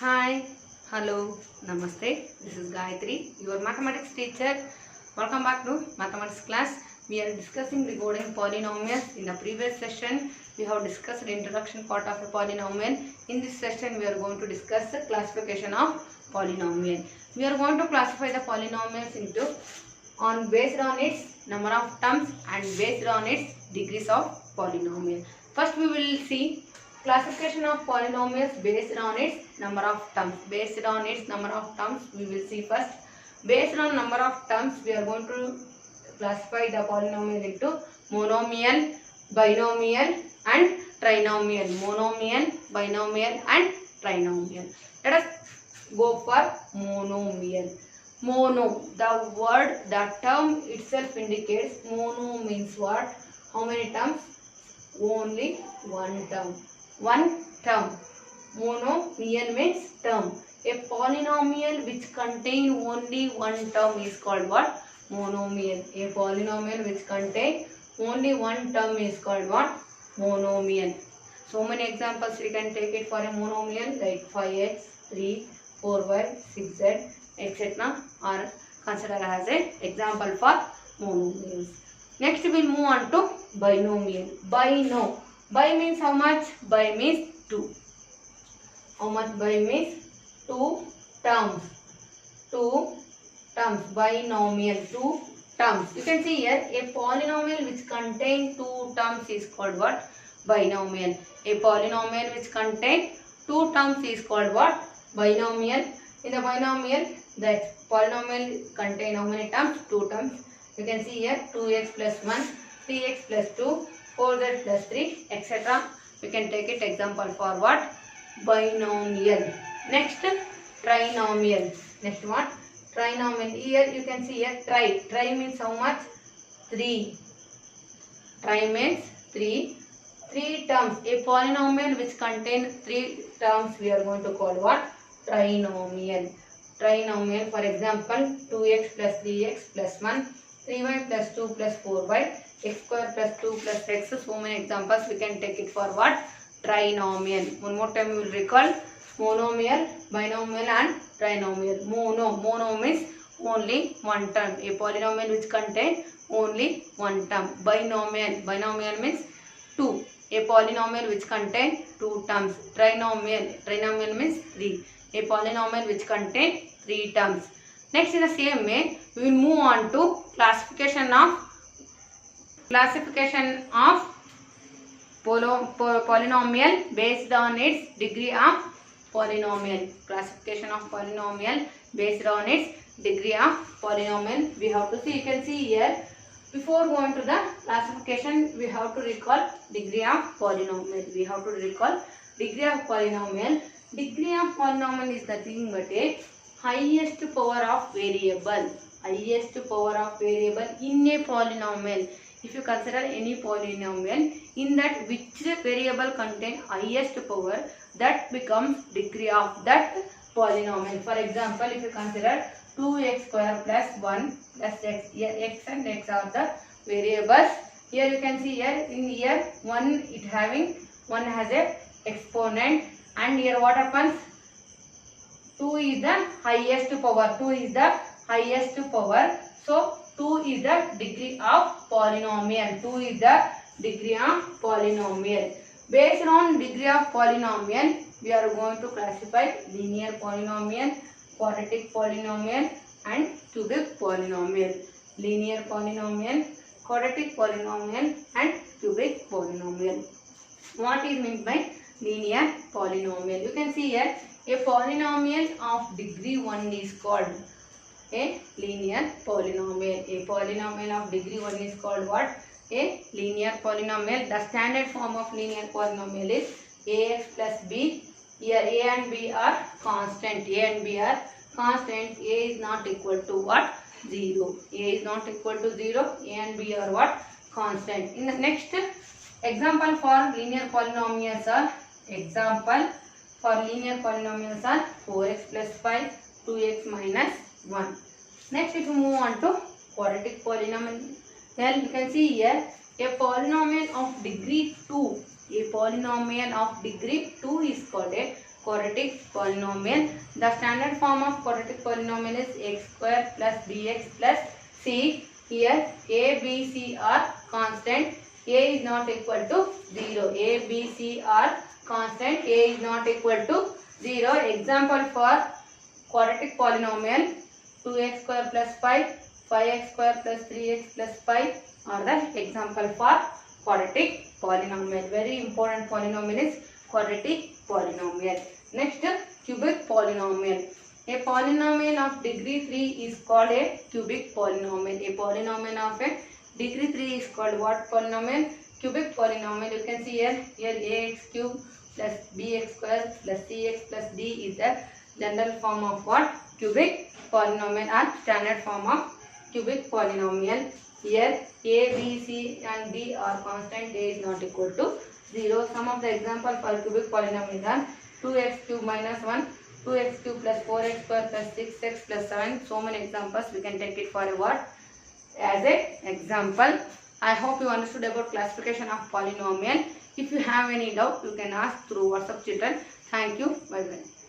Hi, hello, namaste. This is Gayatri, your mathematics teacher. Welcome back to mathematics class. We are discussing regarding polynomials. In the previous session, we have discussed the introduction part of a polynomial. In this session, we are going to discuss the classification of polynomial. We are going to classify the polynomials into based on its number of terms and based on its degrees of polynomial. First, we will see classification of polynomials based on its number of terms. Based on its number of terms, we will see first. Based on number of terms, we are going to classify the polynomial into monomial, binomial and trinomial. Monomial, binomial and trinomial. Let us go for monomial. Mono, the word, the term itself indicates mono means what? How many terms? Only one term. One term. Monomial means term. A polynomial which contain only one term is called what? Monomial. A polynomial which contain only one term is called what? Monomial. So many examples we can take it for a monomial like 5x, 3, 4y, 6z, etc. are considered as an example for monomials. Next we will move on to binomial. Bi means how much? Bi means 2. How much bi means? 2 terms. 2 terms. Binomial. 2 terms. You can see here a polynomial which contains 2 terms is called what? Binomial. A polynomial which contains 2 terms is called what? Binomial. In the binomial, that polynomial contain how many terms? 2 terms. You can see here 2x plus 1, 3x plus 2, 4z plus 3, etc. We can take it example for what? Binomial. Next, trinomial. Next what? Trinomial. Here you can see here tri. Tri means how much? 3. Tri means 3. 3 terms. A polynomial which contains 3 terms we are going to call what? Trinomial. Trinomial, for example, 2x plus 3x plus 1, 3y plus 2 plus 4y, x square plus 2 plus x. So many examples we can take it for what? Trinomial. One more time we will recall monomial, binomial and trinomial. Mono means only one term. A polynomial which contains only one term. Binomial means 2. A polynomial which contains 2 terms. Trinomial means 3. A polynomial which contains 3 terms. Next, in the same way, we will move on to classification of polynomial based on its degree of polynomial. Classification of polynomial based on its degree of polynomial. We have to see. You can see here. Before going to the classification, we have to recall degree of polynomial. We have to recall degree of polynomial. Degree of polynomial is nothing but a highest power of variable. Highest power of variable in a polynomial. If you consider any polynomial, in that which variable contain highest power, that becomes degree of that polynomial. For example, if you consider 2x square plus 1 plus x. Here x and x are the variables. Here you can see here in here 1 has a exponent, and here what happens? 2 is the highest power. 2 is the highest power. So 2 is the degree of polynomial. 2 is the degree of polynomial. Based on degree of polynomial, we are going to classify linear polynomial, quadratic polynomial and cubic polynomial. Linear polynomial, quadratic polynomial and cubic polynomial. What is meant by linear polynomial? You can see here a polynomial of degree 1 is called a linear polynomial. A polynomial of degree 1 is called what? A linear polynomial. The standard form of linear polynomial is ax plus b. Here a and b are constant. A and b are constant. A is not equal to what? 0. A is not equal to 0. A and b are what? Constant. In the next example for linear polynomials are 4x plus 5, 2x minus 1. Next, if you move on to quadratic polynomial, then you can see here a polynomial of degree 2. A polynomial of degree 2 is called a quadratic polynomial. The standard form of quadratic polynomial is x square plus bx plus c. Here a, b, c are constant. A is not equal to 0. A, B, C are constant. A is not equal to 0. Example for quadratic polynomial 2x square plus 5, 5x square plus 3x plus 5 are the example for quadratic polynomial. Very important polynomial is quadratic polynomial. Next, cubic polynomial. A polynomial of degree 3 is called a cubic polynomial. A polynomial of a degree 3 is called what polynomial? Cubic polynomial. You can see here ax cube plus bx square plus cx plus d is the general form of what? Cubic polynomial or standard form of cubic polynomial. Here a, b, c and d are constant. A is not equal to 0. Some of the example for cubic polynomial are 2x cube minus 1, 2x cube plus 4x square plus 6x plus 7. So many examples we can take it for a what? As a example. I hope you understood about classification of polynomial. If you have any doubt, you can ask through WhatsApp children. Thank you. Bye bye.